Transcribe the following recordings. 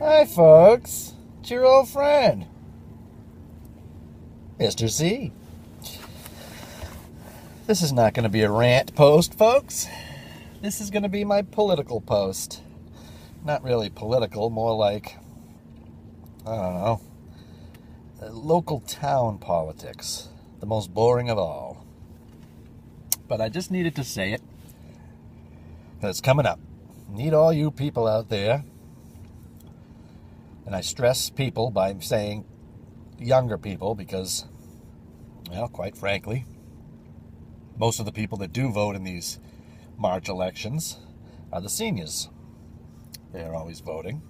Hi, folks. It's your old friend, Mr. C. This is not going to be a rant post, folks. This is going to be my political post. Not really political, more like, I don't know, local town politics. The most boring of all. But I just needed to say it. It's coming up. Need all you people out there. And I stress people by saying younger people because, well, quite frankly, most of the people that do vote in these March elections are the seniors. They're always voting.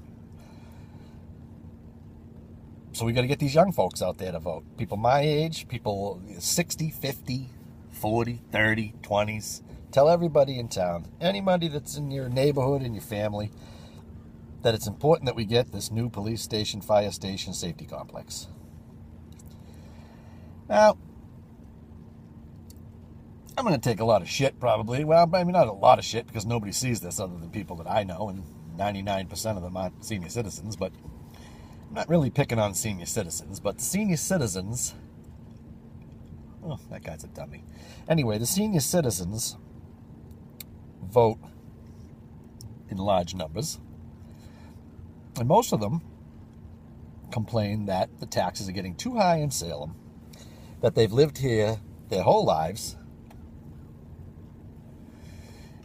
So we got to get these young folks out there to vote. People my age, people 60, 50, 40, 30, 20s. Tell everybody in town, anybody that's in your neighborhood, in your family, that it's important that we get this new police station, fire station, safety complex. Now, I'm going to take a lot of shit probably. Well, I mean, not a lot of shit because nobody sees this other than people that I know, and 99% of them aren't senior citizens, but I'm not really picking on senior citizens, but the senior citizens... Oh, that guy's a dummy. Anyway, the senior citizens vote in large numbers. And most of them complain that the taxes are getting too high in Salem, that they've lived here their whole lives,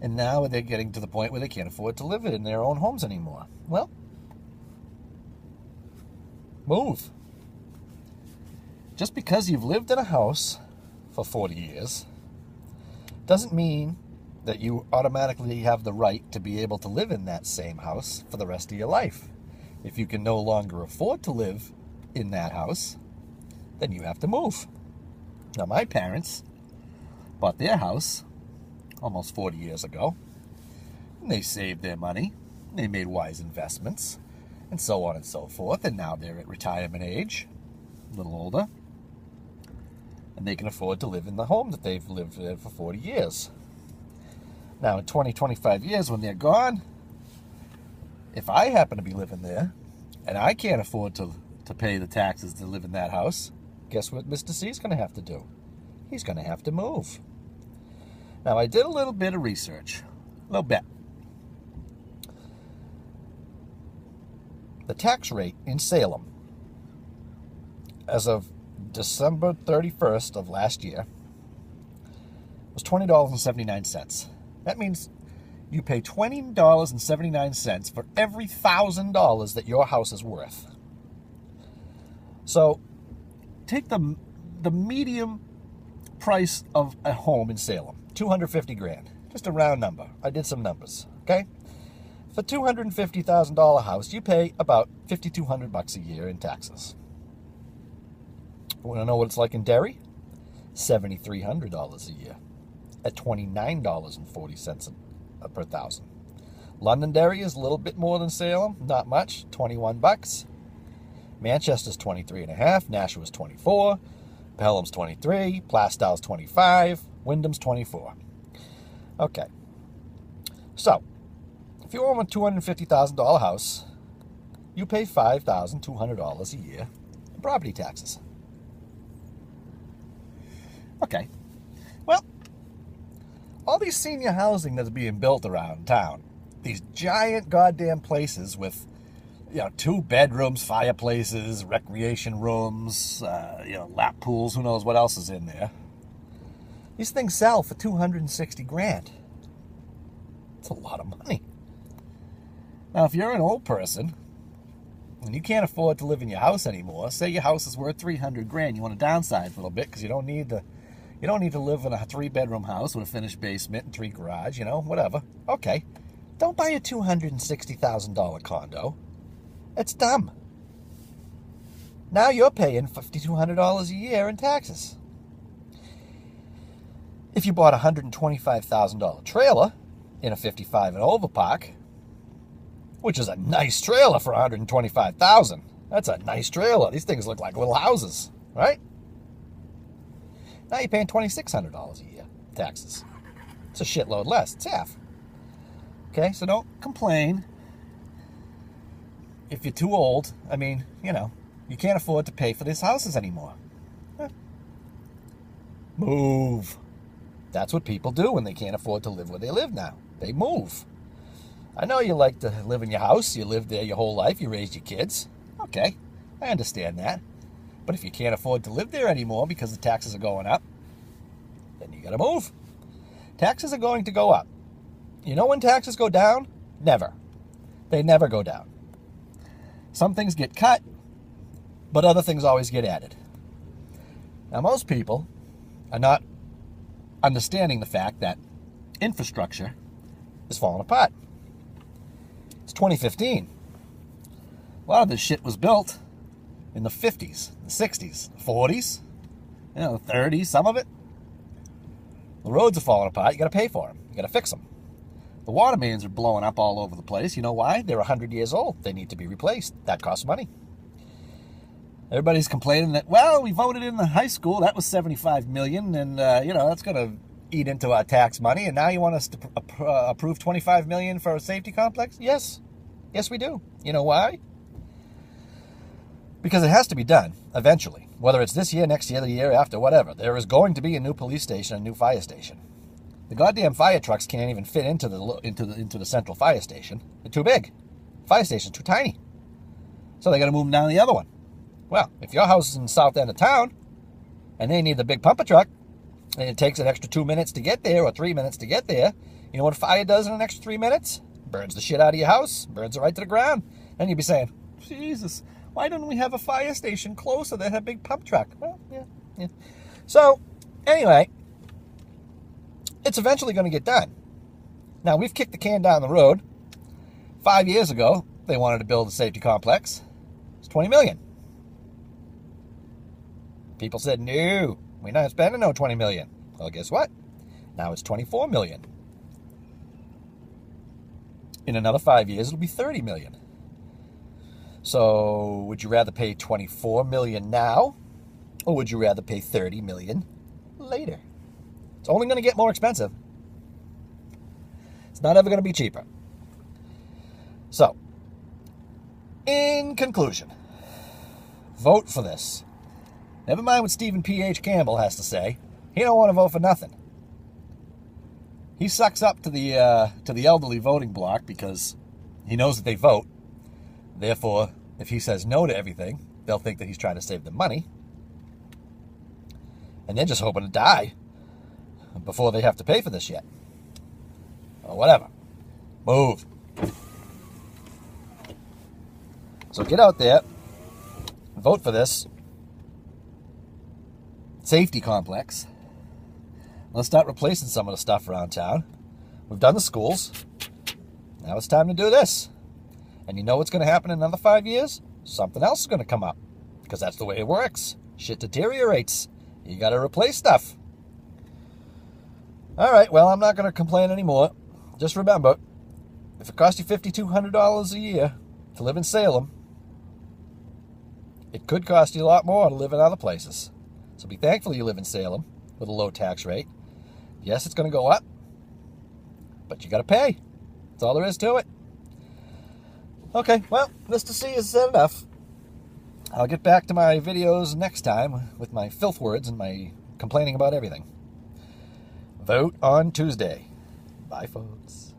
and now they're getting to the point where they can't afford to live in their own homes anymore. Well, move. Just because you've lived in a house for 40 years doesn't mean that you automatically have the right to be able to live in that same house for the rest of your life. If you can no longer afford to live in that house, then you have to move. Now, my parents bought their house almost 40 years ago, and they saved their money, and they made wise investments, and so on and so forth, and now they're at retirement age, a little older, and they can afford to live in the home that they've lived in for 40 years. Now, in 20, 25 years, when they're gone, if I happen to be living there, and I can't afford to pay the taxes to live in that house, guess what Mr. C is going to have to do? He's going to have to move. Now, I did a little bit of research. A little bit. The tax rate in Salem, as of December 31st of last year, was $20.79. That means you pay $20.79 for every $1,000 that your house is worth. So, take the medium price of a home in Salem, $250,000, just a round number. I did some numbers, okay? For a $250,000 house, you pay about $5,200 a year in taxes. Want to know what it's like in Derry? $7,300 a year at $29.40 per thousand. Londonderry is a little bit more than Salem, not much, $21. Manchester's $23.50, Nashua's $24, Pelham's $23, Plastow's $25, Wyndham's $24. Okay, so if you own a $250,000 house, you pay $5,200 a year in property taxes. Okay, well, all these senior housing that's being built around town, these giant goddamn places with, 2 bedrooms, fireplaces, recreation rooms, lap pools, who knows what else is in there. These things sell for $260,000. It's a lot of money. Now, if you're an old person and you can't afford to live in your house anymore, say your house is worth $300,000, you want to downsize a little bit because you don't need to live in a 3-bedroom house with a finished basement and 3 garage, whatever. Okay. Don't buy a $260,000 condo. It's dumb. Now you're paying $5,200 a year in taxes. If you bought a $125,000 trailer in a 55 and over park, which is a nice trailer for $125,000. That's a nice trailer. These things look like little houses, right? Now you're paying $2,600 a year taxes. It's a shitload less. It's half. Okay, so don't complain if you're too old, I mean, you know, you can't afford to pay for these houses anymore. Move. That's what people do when they can't afford to live where they live now. They move. I know you like to live in your house. You lived there your whole life. You raised your kids. Okay, I understand that. But if you can't afford to live there anymore because the taxes are going up, then you got to move. Taxes are going to go up. You know when taxes go down? Never. They never go down. Some things get cut, but other things always get added. Now, most people are not understanding the fact that infrastructure is falling apart. It's 2015. A lot of this shit was built in the 50s, the 60s, the 40s, you know, the 30s, some of it. The roads are falling apart. You got to pay for them. You got to fix them. The water mains are blowing up all over the place. You know why? They're 100 years old. They need to be replaced. That costs money. Everybody's complaining that, well, we voted in the high school. That was $75 million, and, you know, that's going to eat into our tax money. And now you want us to approve $25 million for a safety complex? Yes. Yes, we do. You know why? Because it has to be done eventually. Whether it's this year, next year, the year after, whatever. There is going to be a new police station, a new fire station. The goddamn fire trucks can't even fit into the central fire station. They're too big. Fire station's too tiny. So they got to move them down to the other one. Well, if your house is in the south end of town and they need the big pumper truck and it takes an extra 2 minutes to get there or 3 minutes to get there, you know what a fire does in an extra 3 minutes? Burns the shit out of your house, burns it right to the ground. Then you'd be saying, Jesus, why don't we have a fire station closer that had a big pump truck? Well, yeah. So, anyway, it's eventually going to get done. Now, we've kicked the can down the road. 5 years ago, they wanted to build a safety complex. It's $20 million. People said, no, we're not spending no $20 million. Well, guess what? Now it's $24 million. In another 5 years, it'll be $30 million. So, would you rather pay $24 million now, or would you rather pay $30 million later? It's only going to get more expensive. It's not ever going to be cheaper. So, in conclusion, vote for this. Never mind what Stephen P.H. Campbell has to say. He don't want to vote for nothing. He sucks up to the elderly voting bloc because he knows that they vote. Therefore, if he says no to everything, they'll think that he's trying to save them money. And they're just hoping to die before they have to pay for this yet. Or whatever. Move. So get out there. Vote for this safety complex. Let's start replacing some of the stuff around town. We've done the schools. Now it's time to do this. And you know what's going to happen in another 5 years? Something else is going to come up. Because that's the way it works. Shit deteriorates. You got to replace stuff. All right, well, I'm not going to complain anymore. Just remember, if it costs you $5,200 a year to live in Salem, it could cost you a lot more to live in other places. So be thankful you live in Salem with a low tax rate. Yes, it's going to go up, but you got to pay. That's all there is to it. Okay, well, Mr. C has said enough. I'll get back to my videos next time with my filth words and my complaining about everything. Vote on Tuesday. Bye, folks.